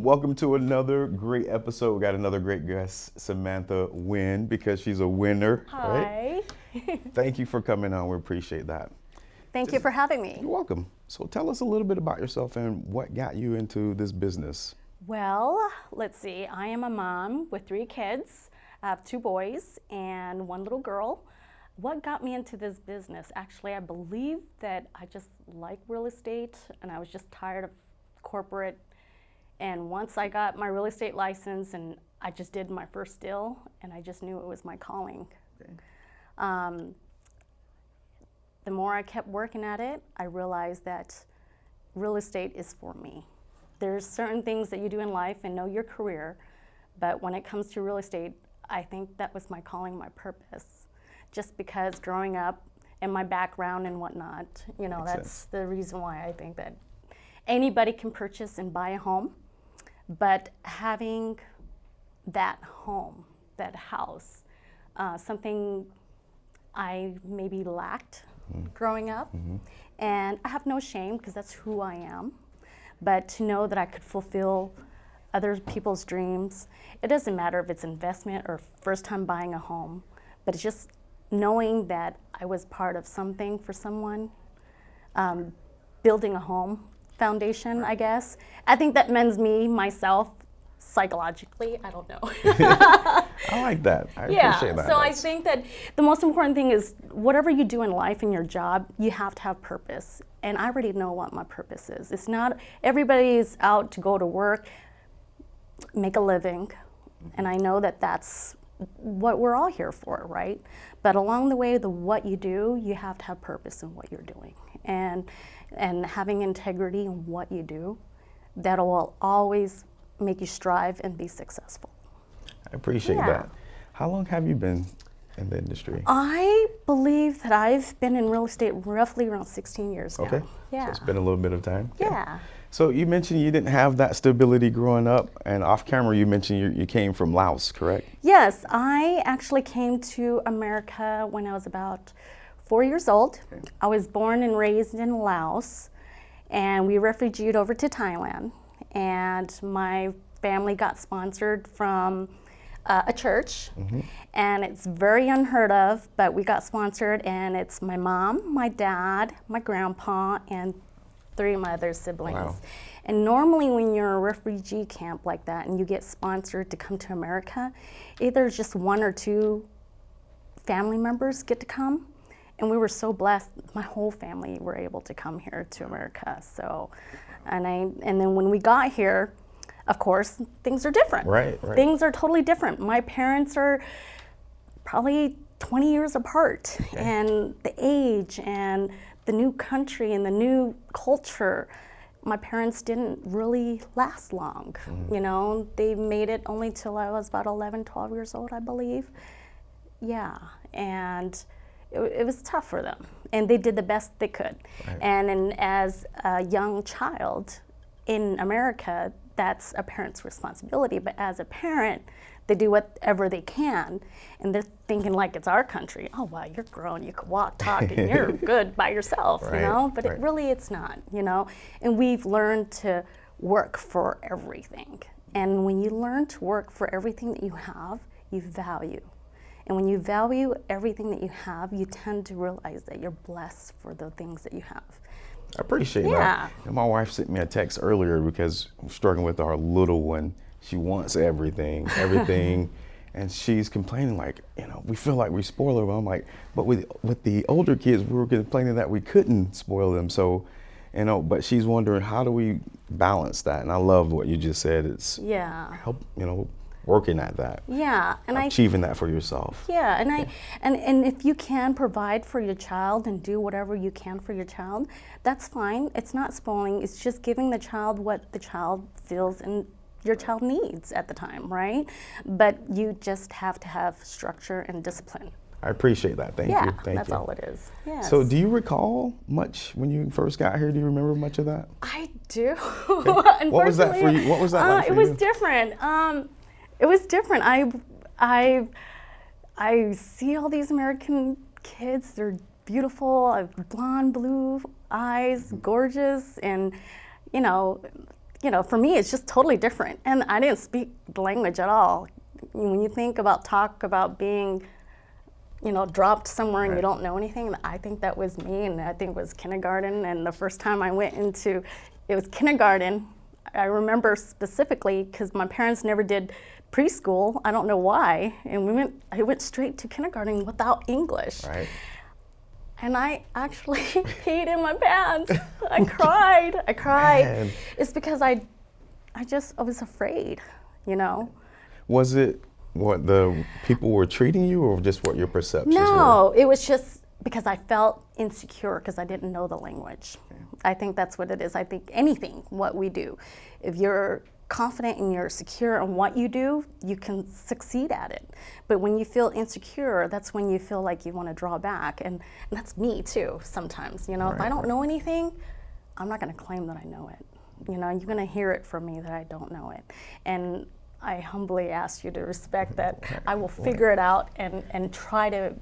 Welcome to another great episode. We got another great guest, Samantha Nguyen, because she's a winner. Hi. Right? Thank you for coming on. We appreciate that. Thank you for having me. You're welcome. So tell us a little bit about yourself and what got you into this business. Well, let's see. I am a mom with 3 kids. I have 2 boys and 1 little girl. What got me into this business? Actually, I believe that I just like real estate and I was just tired of corporate. And once I got my real estate license and I just did my first deal and I just knew it was my calling. Okay. The more I kept working at it, I realized that real estate is for me. There's certain things that you do in life and know your career, but when it comes to real estate, I think that was my calling, my purpose. Just because growing up and my background and whatnot, you know, Makes that's sense. the reason why I think that anybody can purchase and buy a home, but having that home, that house, something I maybe lacked growing up. And I have no shame because that's who I am. But to know that I could fulfill other people's dreams, it doesn't matter if it's investment or first time buying a home, but it's just knowing that I was part of something for someone, building a home foundation, I guess. I think that mends me, myself, psychologically. I don't know. I like that. I appreciate that. So I think that the most important thing is whatever you do in life and your job, you have to have purpose. And I already know what my purpose is. It's not everybody's out to go to work, make a living. And I know that that's what we're all here for, right? But along the way, what you do, you have to have purpose in what you're doing. And having integrity in what you do, that will always make you strive and be successful. I appreciate that. How long have you been in the industry? I believe that I've been in real estate roughly around 16 years now. Okay. Yeah. So it's been a little bit of time. Yeah. So you mentioned you didn't have that stability growing up, and off camera you mentioned you came from Laos, correct? Yes, I actually came to America when I was about 4 years old. Okay. I was born and raised in Laos, and we refugeed over to Thailand. And my family got sponsored from a church, and it's very unheard of, but we got sponsored, and it's my mom, my dad, my grandpa, and 3 of my other siblings. Wow. And normally when you're in a refugee camp like that and you get sponsored to come to America, either just 1 or 2 family members get to come. And we were so blessed, my whole family were able to come here to America. So, and then when we got here, of course, things are different. Right. Things are totally different. My parents are probably 20 years apart, and the age and the new country and the new culture, my parents didn't really last long. You know, they made it only till I was about 11, 12 years old, I believe. Yeah, and it was tough for them, and they did the best they could. Right. And as a young child in America, that's a parent's responsibility, but as a parent, they do whatever they can, and they're thinking like it's our country. Oh, wow, you're grown, you can walk, talk, and you're good by yourself, you know? But it's not, you know? And we've learned to work for everything. And when you learn to work for everything that you have, you value. And when you value everything that you have, you tend to realize that you're blessed for the things that you have. I appreciate that. And my wife sent me a text earlier because I'm struggling with our little one. She wants everything, and she's complaining like, you know, we feel like we spoil her. But I'm like, but with the older kids, we were complaining that we couldn't spoil them. So, you know, but she's wondering, how do we balance that? And I love what you just said. It's help, you know, working at that. Yeah, and achieving that for yourself. Yeah, and if you can provide for your child and do whatever you can for your child, that's fine. It's not spoiling. It's just giving the child what the child feels and your child needs at the time, right? But you just have to have structure and discipline. I appreciate that. Thank you. Thank you. That's all it is. Yes. So do you recall much when you first got here? Do you remember much of that? I do. Okay. What was that for you? What was that like for you? It was different. It was different. I see all these American kids. They're beautiful, blonde, blue eyes, gorgeous, and you know, for me, it's just totally different. And I didn't speak the language at all. When you think about being, dropped somewhere and you don't know anything, I think that was me, and I think it was kindergarten. And the first time I went it was kindergarten. I remember specifically because my parents never did preschool. I don't know why. And I went straight to kindergarten without English. Right. And I actually peed in my pants. I cried. Man. It's because I was afraid, Was it what the people were treating you, or just what your perceptions were? No, it was just because I felt insecure because I didn't know the language. Okay. I think that's what it is. I think anything, what we do, if you're confident and you're secure in what you do, you can succeed at it. But when you feel insecure, that's when you feel like you want to draw back. And that's me too sometimes. If I don't know anything, I'm not going to claim that I know it. You're going to hear it from me that I don't know it. And I humbly ask you to respect that. I will figure it out and try to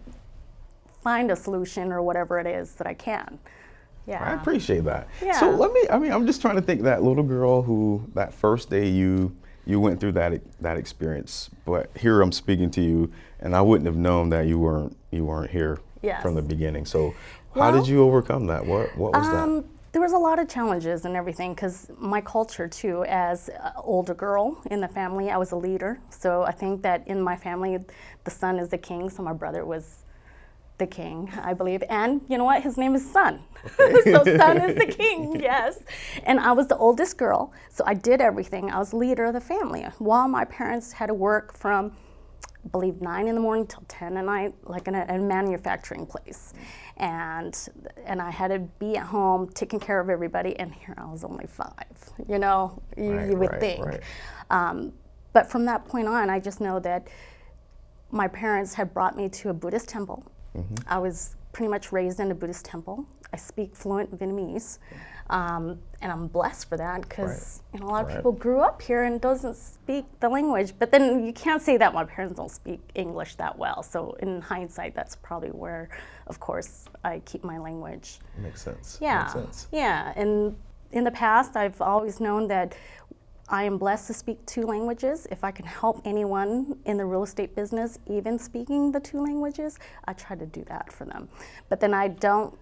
find a solution or whatever it is that I can. Yeah. I appreciate that. Yeah. So I'm just trying to think, that little girl who that first day you went through that experience, but here I'm speaking to you, and I wouldn't have known that you weren't here from the beginning. So how did you overcome that? What was that? There was a lot of challenges and everything, because my culture too, as an older girl in the family, I was a leader. So I think that in my family, the son is the king, so my brother was the king, I believe. And you know what? His name is Son. Okay. So Son is the king, yes. And I was the oldest girl, so I did everything. I was the leader of the family. While my parents had to work from, I believe, 9 in the morning till 10 at night, like in a manufacturing place. And I had to be at home taking care of everybody, and here I was only 5. You would think. Right. But from that point on, I just know that my parents had brought me to a Buddhist temple. Mm-hmm. I was pretty much raised in a Buddhist temple. I speak fluent Vietnamese, and I'm blessed for that, because a lot of people grew up here and doesn't speak the language. But then you can't say that my parents don't speak English that well. So in hindsight, that's probably where, of course, I keep my language. Makes sense. Yeah. Makes sense. Yeah. And in the past, I've always known that I am blessed to speak 2 languages. If I can help anyone in the real estate business, even speaking the 2 languages, I try to do that for them. But then I don't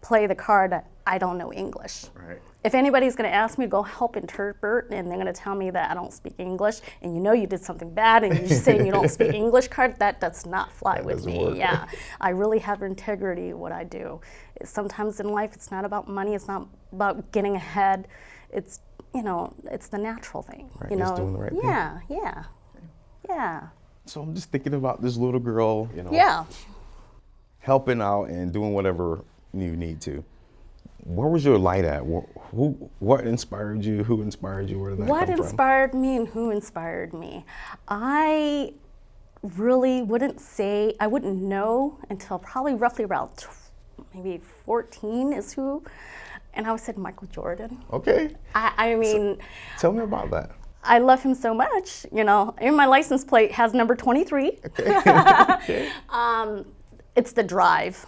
play the card that I don't know English. Right. If anybody's going to ask me to go help interpret, and they're going to tell me that I don't speak English, and you did something bad, and you're just saying you don't speak English card, that does not fly with me. Work. Yeah, I really have integrity in what I do. Sometimes in life, it's not about money. It's not about getting ahead. It's it's the natural thing. Right, just doing the right thing. Yeah. So I'm just thinking about this little girl, Yeah. helping out and doing whatever you need to. Where was your light at? What inspired you? Who inspired you? Where did that come from? What inspired me and who inspired me? I really I wouldn't know until probably roughly about maybe 14 is who. And I said Michael Jordan. Okay. I mean. So, tell me about that. I love him so much, And my license plate has number 23. Okay. Okay. It's the drive.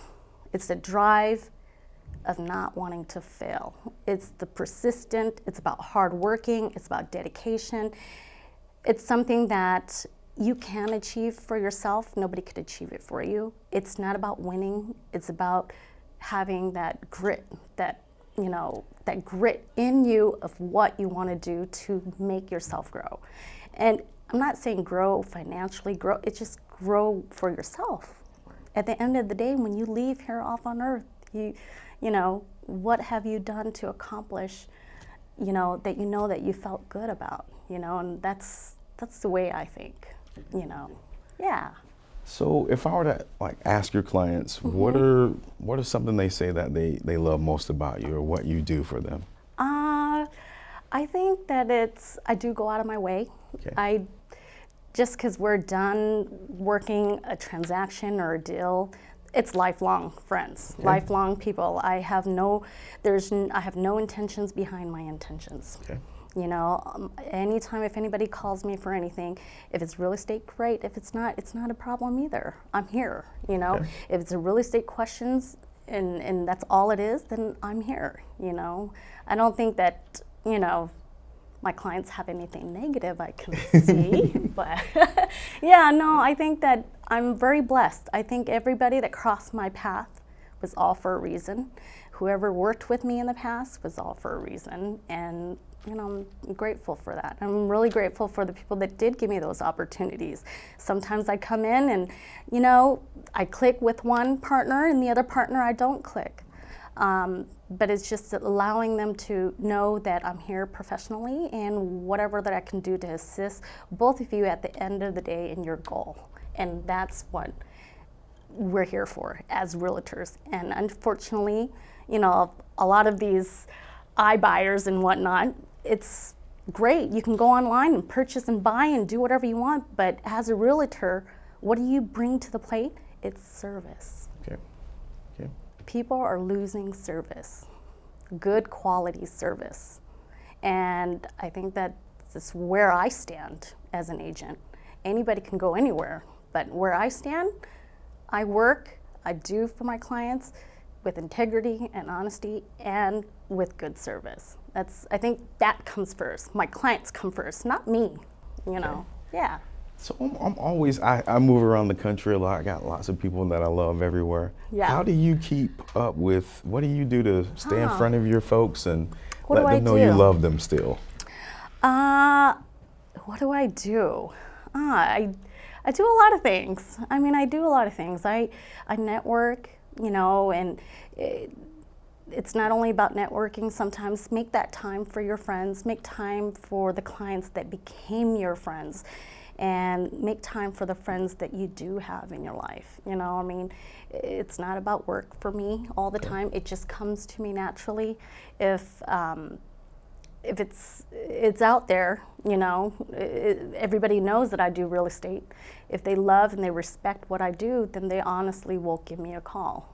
It's the drive of not wanting to fail. It's the persistent. It's about hard working. It's about dedication. It's something that you can achieve for yourself. Nobody could achieve it for you. It's not about winning. It's about having that grit, that grit in you of what you want to do to make yourself grow. And I'm not saying grow financially, it's just grow for yourself. At the end of the day, when you leave here off on earth, what have you done to accomplish, that you felt good about, and that's the way I think, yeah. So if I were to ask your clients, mm-hmm. what are something they say that they love most about you, or what you do for them? I think that I do go out of my way. Okay. Just because we're done working a transaction or a deal, it's lifelong friends, lifelong people. I have no intentions behind my intentions. Okay. Anytime if anybody calls me for anything, if it's real estate, great. If it's not a problem either. I'm here, Okay. If it's a real estate questions and that's all it is, then I'm here, I don't think that, my clients have anything negative I can see. But yeah, no, I think that I'm very blessed. I think everybody that crossed my path was all for a reason. Whoever worked with me in the past was all for a reason. And I'm grateful for that. I'm really grateful for the people that did give me those opportunities. Sometimes I come in and, I click with one partner and the other partner I don't click. But it's just allowing them to know that I'm here professionally and whatever that I can do to assist both of you at the end of the day in your goal. And that's what we're here for as realtors. And unfortunately, a lot of these iBuyers and whatnot, it's great. You can go online and purchase and buy and do whatever you want. But as a realtor, what do you bring to the plate? It's service. Okay. People are losing service, good quality service. And I think that's where I stand as an agent. Anybody can go anywhere, but where I stand, I work, I do for my clients with integrity and honesty and with good service. I think that comes first. My clients come first, not me, Yeah. So I move around the country a lot. I got lots of people that I love everywhere. Yeah. How do you keep up with, what do you do to stay in front of your folks and What let them know you love them still? What do I do? I do a lot of things. I do a lot of things. I network, and it's not only about networking. Sometimes make that time for your friends, make time for the clients that became your friends, and make time for the friends that you do have in your life. It's not about work for me all the time. It just comes to me naturally. If it's out there, everybody knows that I do real estate. If they love and they respect what I do, then they honestly will give me a call,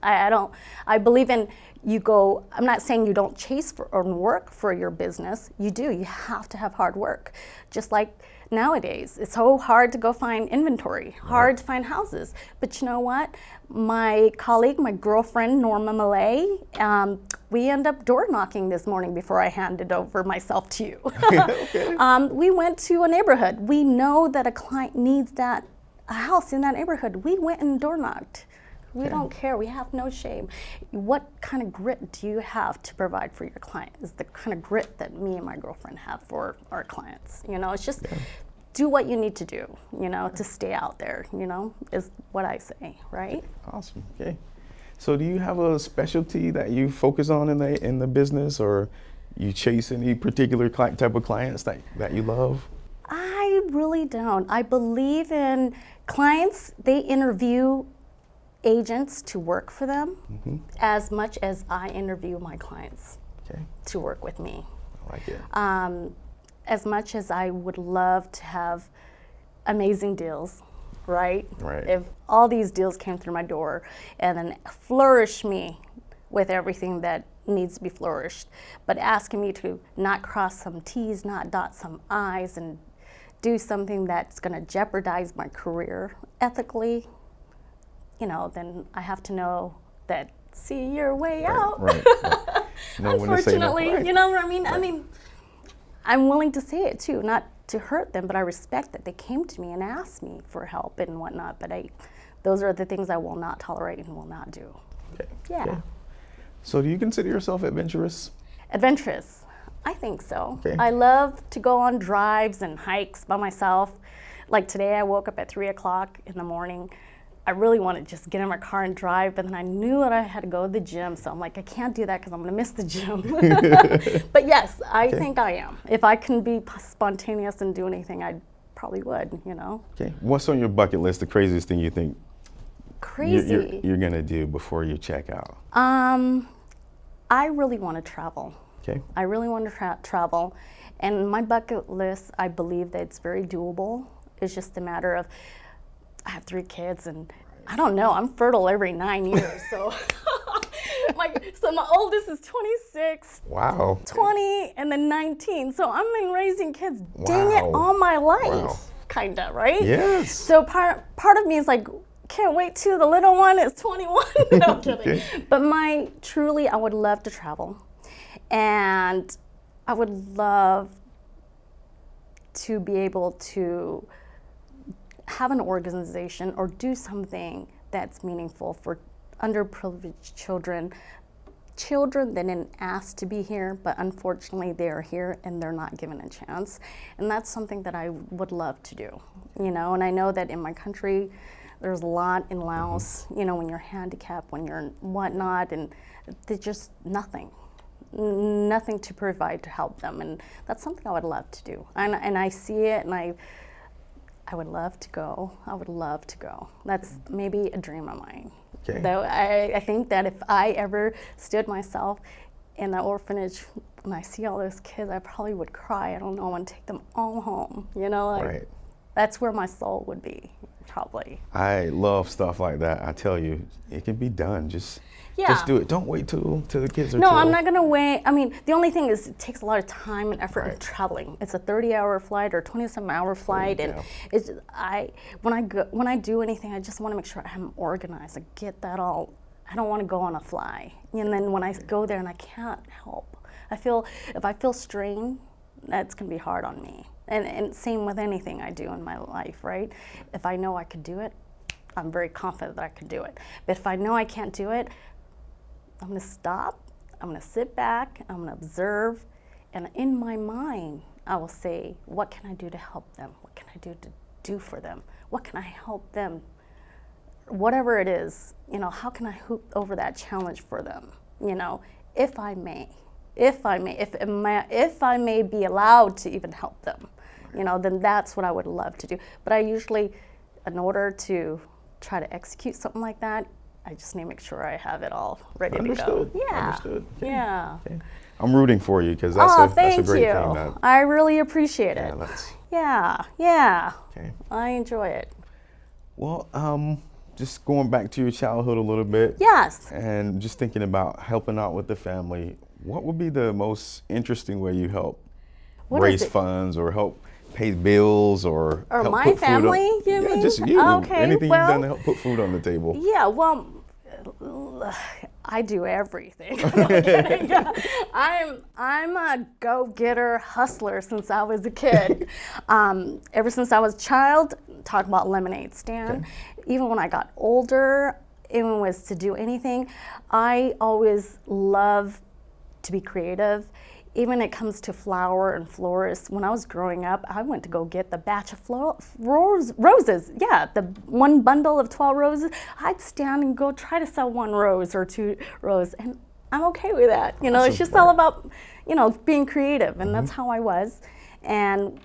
I believe in I'm not saying you don't chase or work for your business. You do. You have to have hard work. Just like nowadays, it's so hard to go find inventory, hard to find houses. But you know what? My colleague, my girlfriend, Norma Malay, we end up door knocking this morning before I handed over myself to you. Okay. We went to a neighborhood. We know that a client needs a house in that neighborhood. We went and door knocked. We don't care. We have no shame. What kind of grit do you have to provide for your client? Is the kind of grit that me and my girlfriend have for our clients. It's just do what you need to do, to stay out there, is what I say, right? Awesome. Okay. So do you have a specialty that you focus on in the business, or you chase any particular type of clients that you love? I really don't. I believe in clients, they interview agents to work for them as much as I interview my clients to work with me. I like it. As much as I would love to have amazing deals, right? If all these deals came through my door and then flourish me with everything that needs to be flourished, but asking me to not cross some T's, not dot some I's, and do something that's going to jeopardize my career ethically, then I have to know that see your way out. Unfortunately, I'm willing to say it too, not to hurt them, but I respect that they came to me and asked me for help and whatnot. But those are the things I will not tolerate and will not do. Okay. Yeah. Okay. So do you consider yourself adventurous? Adventurous, I think so. Okay. I love to go on drives and hikes by myself. Like today, I woke up at 3 o'clock in the morning. I really want to just get in my car and drive, but then I knew that I had to go to the gym, so I'm like, I can't do that because I'm going to miss the gym. But yes, I think I am. If I can be spontaneous and do anything, I probably would, Okay. What's on your bucket list, the craziest thing you think you're going to do before you check out? I really want to travel. Okay. I really want to travel. And my bucket list, I believe that it's very doable. It's just a matter of, I have 3 kids, and I don't know, I'm fertile every 9 years. So my oldest is 26, wow, 20, and then 19. So I've been raising kids, dang it, all my life, kind of, right? Yes. So part of me is like, can't wait till the little one is 21. No, I'm kidding. But truly, I would love to travel. And I would love to be able to have an organization or do something that's meaningful for underprivileged children that didn't ask to be here, but unfortunately they are here and they're not given a chance. And that's something that I would love to do, you know, and I know that in my country, there's a lot in Laos, you know, when you're handicapped, when you're whatnot, and there's just nothing to provide to help them. And that's something I would love to do. And I see it, and I would love to go. I would love to go. That's maybe a dream of mine. Okay. Though I think that if I ever stood myself in the orphanage and I see all those kids, I probably would cry. I don't know, and take them all home. You know, like, right. That's where my soul would be, probably. I love stuff like that. I tell you, it can be done. Just do it. Don't wait till the kids are. No, I'm not gonna wait. I mean, the only thing is, it takes a lot of time and effort in traveling. It's a 30-hour flight or 27-hour flight, and it's when I do anything, I just want to make sure I'm organized. I get that all. I don't want to go on a fly, and then when I go there and I can't help, if I feel strain, that's gonna be hard on me. And same with anything I do in my life, right? If I know I could do it, I'm very confident that I can do it. But if I know I can't do it, I'm gonna stop, I'm gonna sit back, I'm gonna observe, and in my mind, I will say, what can I do to help them? What can I do for them? What can I help them? Whatever it is, you know, how can I hoop over that challenge for them? You know, if I may be allowed to even help them, you know, then that's what I would love to do. But I usually, in order to try to execute something like that, I just need to make sure I have it all ready to go. Yeah. Understood. Okay. Yeah. Okay. I'm rooting for you because that's a great thing. I really appreciate it. Yeah. Okay. I enjoy it. Well, just going back to your childhood a little bit. Yes. And just thinking about helping out with the family, what would be the most interesting way you help raise funds or help pay bills or help my put family, food on? you mean? Just you. Okay, Anything you've done to help put food on the table. Yeah, well, I do everything. I'm a go-getter hustler since I was a kid. Ever since I was a child, talk about lemonade stand. Okay. Even when I got older, even was to do anything, I always love to be creative. Even when it comes to flower and florists, when I was growing up, I went to go get the batch of roses. Yeah, the one bundle of 12 roses. I'd stand and go try to sell 1 rose or 2 roses, and I'm okay with that. You know, it's just all about, you know, being creative, and that's how I was. And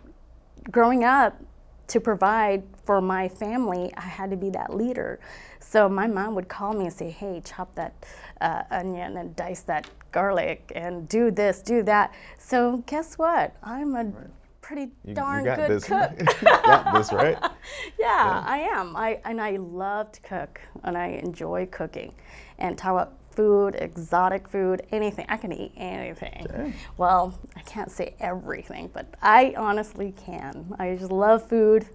growing up, to provide for my family, I had to be that leader. So my mom would call me and say, hey, chop that onion and dice that garlic and do this, do that. So guess what? I'm a pretty darn good cook. You got this, right? Yeah, I am. I love to cook, and I enjoy cooking. And talk about food, exotic food, anything. I can eat anything. Okay. Well, I can't say everything, but I honestly can. I just love food,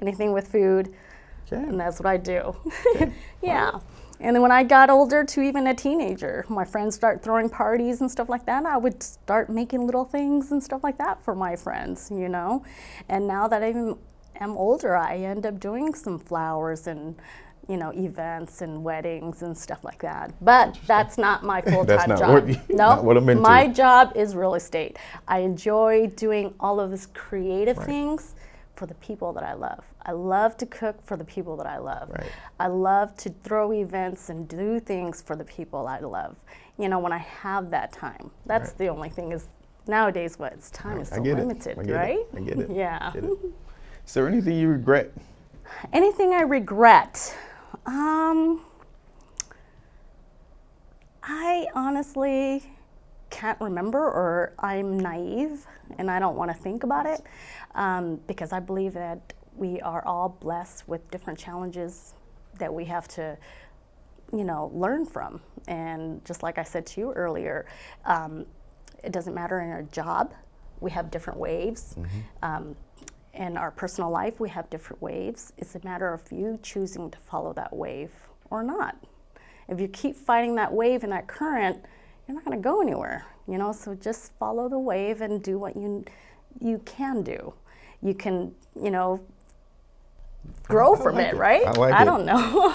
anything with food, and that's what I do. Okay. Yeah. Wow. And then when I got older, to even a teenager, my friends start throwing parties and stuff like that, I would start making little things and stuff like that for my friends, you know. And now that I am older, I end up doing some flowers and, you know, events and weddings and stuff like that. But that's not my full-time job. Not what I'm into. My job is real estate. I enjoy doing all of this creative things for the people that I love. I love to cook for the people that I love. Right. I love to throw events and do things for the people I love. You know, when I have that time. That's the only thing is nowadays time is so limited, right? I get it. Yeah. Get it. Is there anything you regret? Anything I regret? I honestly can't remember, or I'm naive and I don't want to think about it, because I believe that we are all blessed with different challenges that we have to, you know, learn from. And just like I said to you earlier, it doesn't matter in our job, we have different waves. In our personal life, we have different waves. It's a matter of you choosing to follow that wave or not. If you keep fighting that wave and that current, you're not going to go anywhere, you know. So just follow the wave and do what you can do. You can, you know, grow from it, right? I don't know.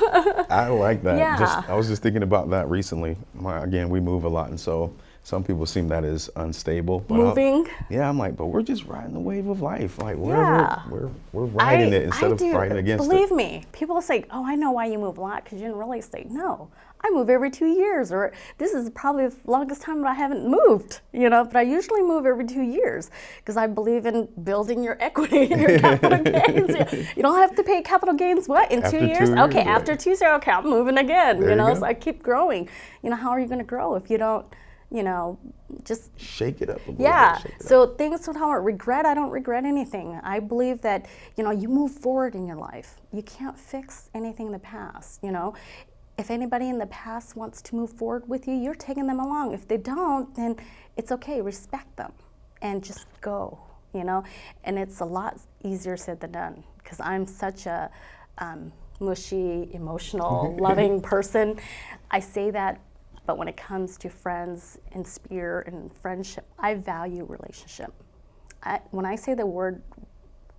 I like that. Yeah. I was just thinking about that recently. Again, we move a lot, and so some people seem that is unstable. But Moving. I'm like, but we're just riding the wave of life. Like we're riding it instead of fighting against it. Believe me, people say, "Oh, I know why you move a lot because you're in real estate." No, I move every 2 years, or this is probably the longest time that I haven't moved. You know, but I usually move every 2 years because I believe in building your equity and your capital gains. You don't have to pay capital gains. What in After 2 years? 2 years, Okay, right. after 2 years, okay, I'm moving again. There You know, you go. so I keep growing. You know, how are you going to grow if you don't? You know, just Shake it up a little yeah. bit. Shake it up. So things with how I regret, I don't regret anything. I believe that, you know, you move forward in your life. You can't fix anything in the past, you know. If anybody in the past wants to move forward with you, you're taking them along. If they don't, then it's okay, respect them and just go, you know. And it's a lot easier said than done because I'm such a mushy, emotional, loving person. I say that. But when it comes to friends and spirit and friendship, I value relationship. When I say the word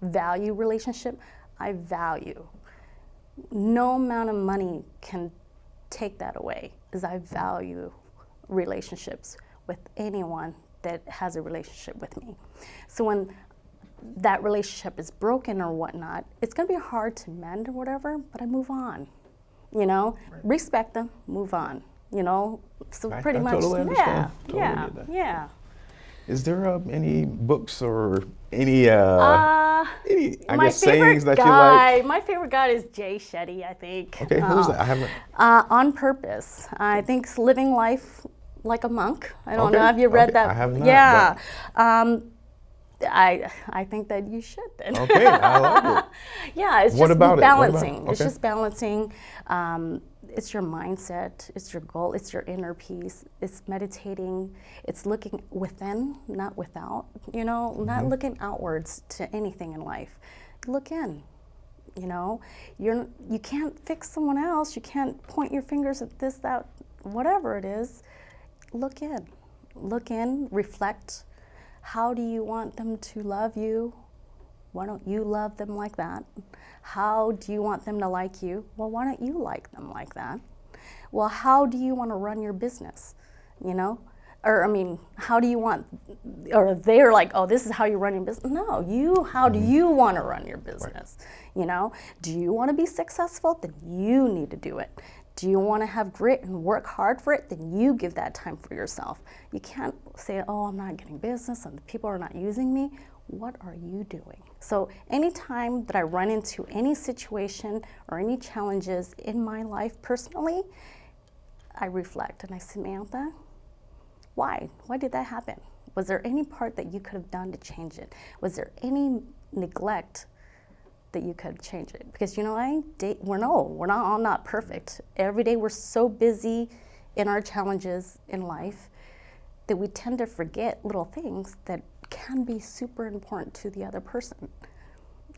value relationship, I value. No amount of money can take that away, as I value relationships with anyone that has a relationship with me. So when that relationship is broken or whatnot, it's gonna be hard to mend or whatever, but I move on, you know? Right. Respect them, move on. You know, so pretty much, totally understand. Totally yeah, get that. yeah. Is there any books or any, My guess, favorite sayings that guy, you like? my favorite guy is Jay Shetty, I think. Okay, who's that? I haven't. On Purpose. I think it's living life like a monk. I don't know. Okay, Have you read okay, that? I have not, Yeah. I think that you should then. Okay, I like it. Yeah, it's What just about it? balancing. What It's about it? just balancing. It's your mindset, it's your goal, it's your inner peace, it's meditating, it's looking within, not without, you know, not looking outwards to anything in life. Look in, you know. You can't fix someone else, you can't point your fingers at this, that, whatever it is. Look in, reflect. How do you want them to love you? Why don't you love them like that? How do you want them to like you? Well, why don't you like them like that? Well, how do you want to run your business? You know? Or, I mean, how do you want, or they're like, oh, this is how you run your business. No, how do you want to run your business? Right. You know? Do you want to be successful? Then you need to do it. Do you want to have grit and work hard for it? Then you give that time for yourself. You can't say, oh, I'm not getting business and people are not using me. What are you doing? So anytime that I run into any situation or any challenges in my life personally, I reflect and I say, Samantha, why? Why did that happen? Was there any part that you could have done to change it? Was there any neglect that you could change it? Because you know, we're all not perfect. Every day we're so busy in our challenges in life that we tend to forget little things that can be super important to the other person.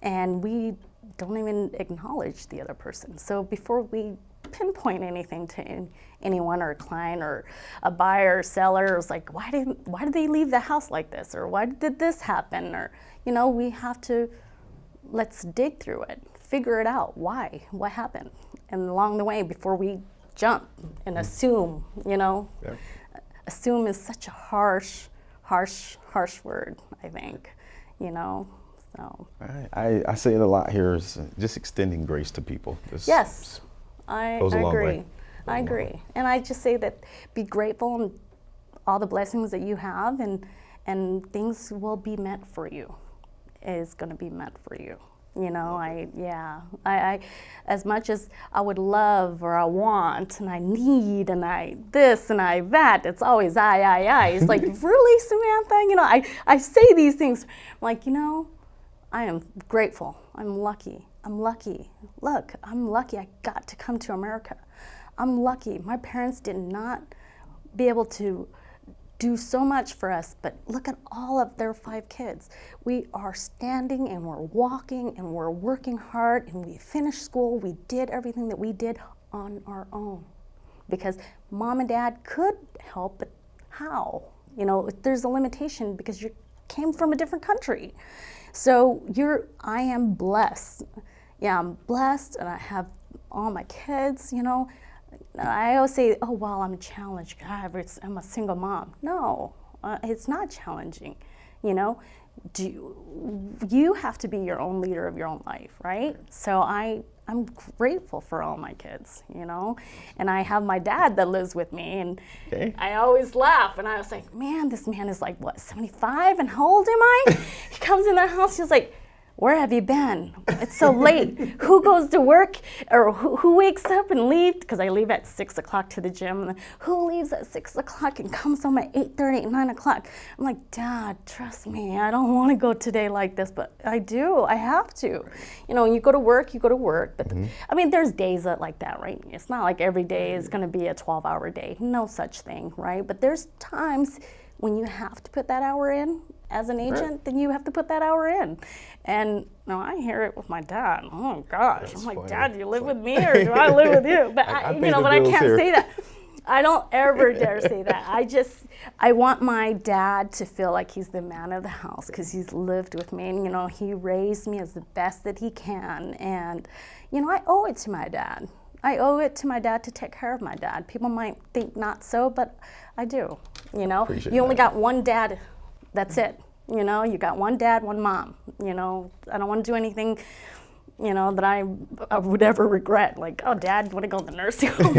And we don't even acknowledge the other person. So before we pinpoint anything to anyone or a client or a buyer or seller, it's like, why did they leave the house like this? Or why did this happen? Or, you know, we have to, let's dig through it, figure it out. Why? What happened? And along the way, before we jump and assume, you know, assume is such a harsh word, I think, you know, so. I say it a lot here is just extending grace to people. Yes, I agree. I long agree. way. And I just say that be grateful and all the blessings that you have and things will be meant for you, is gonna be meant for you. You know, I as much as I would love or I want and I need and I this and I that, it's always I. It's like, really, Samantha? You know, I say these things. I'm like, you know, I am grateful. I'm lucky. Look, I'm lucky I got to come to America. I'm lucky. My parents did not be able to do so much for us, but look at all of their 5 kids. We are standing and we're walking and we're working hard and we finished school. We did everything that we did on our own because mom and dad could help, but How? You know, there's a limitation because you came from a different country. So I am blessed. Yeah, I'm blessed, and I have all my kids, you know. I always say, oh, well, I'm challenged. God, I'm a single mom. No, it's not challenging, you know. You have to be your own leader of your own life, right? So I'm grateful for all my kids, you know. And I have my dad that lives with me, and I always laugh. And I was like, man, this man is like, what, 75? And how old am I? He comes in the house, he's like, where have you been? It's so late. Who goes to work, or who wakes up and leaves? Because I leave at 6 o'clock to the gym. Who leaves at 6 o'clock and comes home at 8:30, 9 o'clock? I'm like, Dad, trust me, I don't want to go today like this, but I do. I have to. You know, you go to work, you go to work. But I mean, there's days like that, right? It's not like every day is going to be a 12-hour day. No such thing, right? But there's times when you have to put that hour in. As an agent, then you have to put that hour in. And I hear it with my dad. Oh gosh, that's I'm like, funny. Dad, do you live with me or do I live with you? But I can't say that. I don't ever dare say that. I want my dad to feel like he's the man of the house because he's lived with me, and he raised me as the best that he can. And I owe it to my dad. I owe it to my dad to take care of my dad. People might think not so, but I do. You only got one dad. That's it. You got one dad, one mom. I don't want to do anything, that I would ever regret. Like, oh, Dad, you want to go to the nursing home?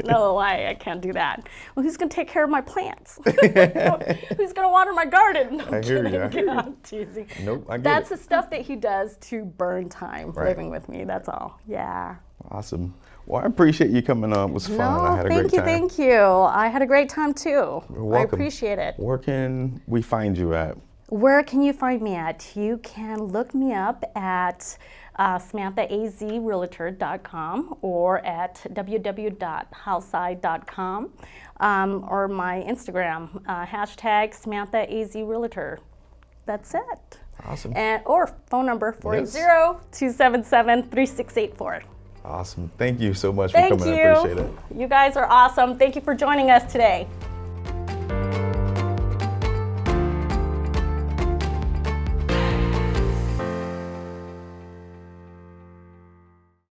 No, I can't do that. Well, who's going to take care of my plants? Who's going to water my garden? No, I hear you. I'm teasing. Nope, I get That's it. the stuff that he does to burn time living with me. That's all. Yeah. Awesome. Well, I appreciate you coming on. It was fun. I had a great time. Thank you. I had a great time too. You're welcome. I appreciate it. Where can we find you at? Where can you find me at? You can look me up at SamanthaAZRealtor.com or at www.houseside.com or my Instagram, #SamanthaAZRealtor. That's it. Awesome. Or phone number 480-277-3684. Awesome. Thank you so much for coming. Thank you. I appreciate it. You guys are awesome. Thank you for joining us today.